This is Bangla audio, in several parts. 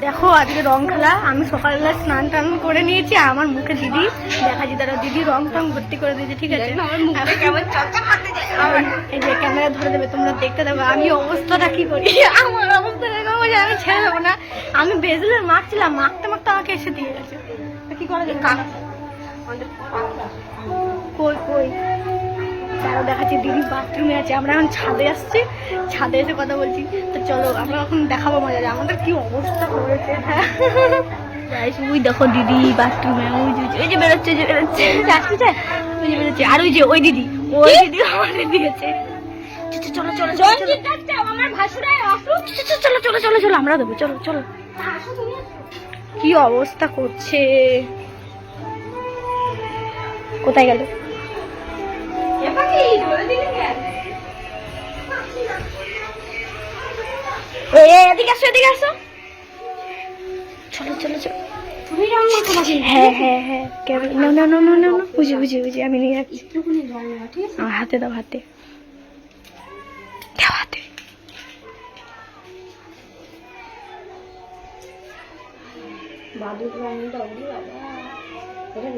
দেখো আজকে রং খেলা। আমি সকালবেলা স্নান টান করে নিয়েছি, আমার মুখে দিদি দেখাচ্ছি, তারা দিদি রং টং ভর্তি করে দিয়েছে। ঠিক আছে, এই যে ক্যামেরা ধরে দেবে, তোমরা দেখতে দেবো আমি অবস্থাটা কি করি। আমার অবস্থা এরকম যে আমি ছেড়ে দেবো না। আমি বেজলে মাখছিলাম, মাখতে মাখতে আমাকে এসে দিয়ে গেছে। কি করা যাবে? কই কই তারা দেখাচ্ছি দিদি বাথরুমে আছে। আমরা এখন ছাদে আসছি, ছাদে এসে কথা বলছি। তো চলো আমরা এখন দেখাবো মজা, আমাদের কি অবস্থা করেছে। হ্যাঁ ওই দেখো দিদি বাথরুমে, ওই যে বেরোচ্ছে, যে বেরোচ্ছে, আসছে, ওই যে বেরোচ্ছে। আর ওই যে ওই দিদি আমাদের দিয়েছে। চলো চলো চলো আমার ভাসুরাই আসুক। চলো চলো চলো চলো আমরা দেবো, চলো চলো। কি অবস্থা করছে, কোথায় গেল? এদিকে আসো, এদিকে আসো, চলো চলো চলো। হ্যাঁ হ্যাঁ হ্যাঁ, না না না না না, বুঝি বুঝি বুঝি, আমি নিয়ে যাচ্ছি। আমার হাতে দাও, হাতে দাও, হাতে।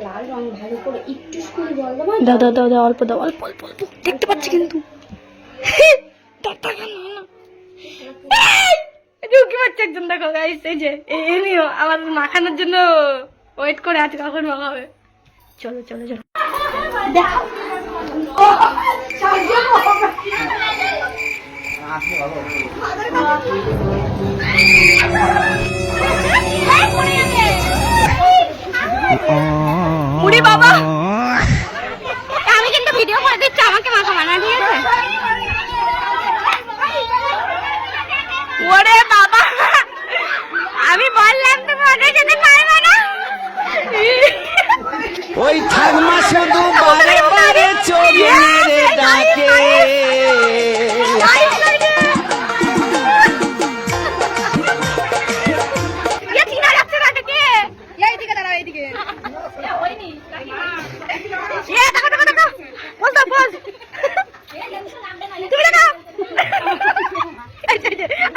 লাল রং ভালো করে একটু করে জল দেবো। দাও দাও দাও দাও, অল্প দাও, অল্প অল্প অল্প। দেখতে পাচ্ছি কিন্তু ঢুকি পাচ্ছে একজন। দেখো গাইস, এই যে এমনিও আমাদের মাখানোর জন্য ওয়েট করে আছে, কখন মাখাবে। চলো চলো চলো দেখো। মুড়ি বাবা, আমি কিন্তু ভিডিও করে দিচ্ছি, আমাকে মাখা মানা, ঠিক আছে? ওরে বাবা, আমি বললাম তুমি ওদের সাথে পারবে না। ওই ঠাকুমা শুধু বারে বারে চোখে মেরে ডাকে।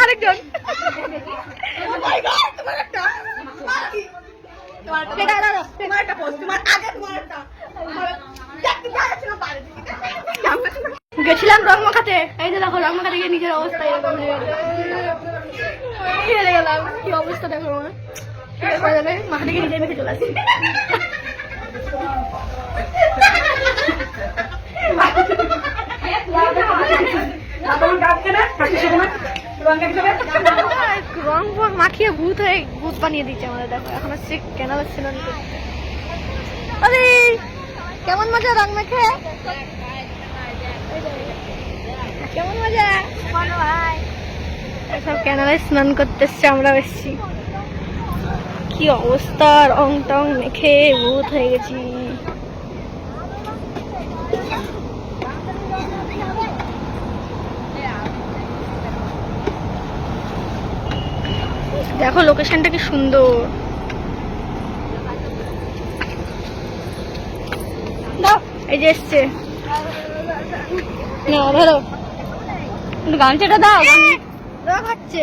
আরেকজন গেছিলাম রং মাখাতে। এই যে দেখো রং মাখাতে গিয়ে নিজের অবস্থা এরকম হয়ে গেল। খেলে গেলাম, কি অবস্থা দেখো আমার। মাখাতে গিয়ে নিজের মেখে চলে আসছি। রং ফং মাখিয়ে ভূত বানিয়ে দিচ্ছে আমাদের। দেখো এখন হচ্ছে ক্যানাল স্নান করতে। আরে কেমন মজা রং মেখে, কেমন মজা বলো ভাই। সব ক্যানালে স্নান করতে এসছে, আমরা এসছি। কি অবস্থা, রং টং মেখে ভূত হয়ে গেছি। দেখো লোকেশনটা কি সুন্দর। এই যে এসছে, ধরো গামছাটা দাও, খাচ্ছে।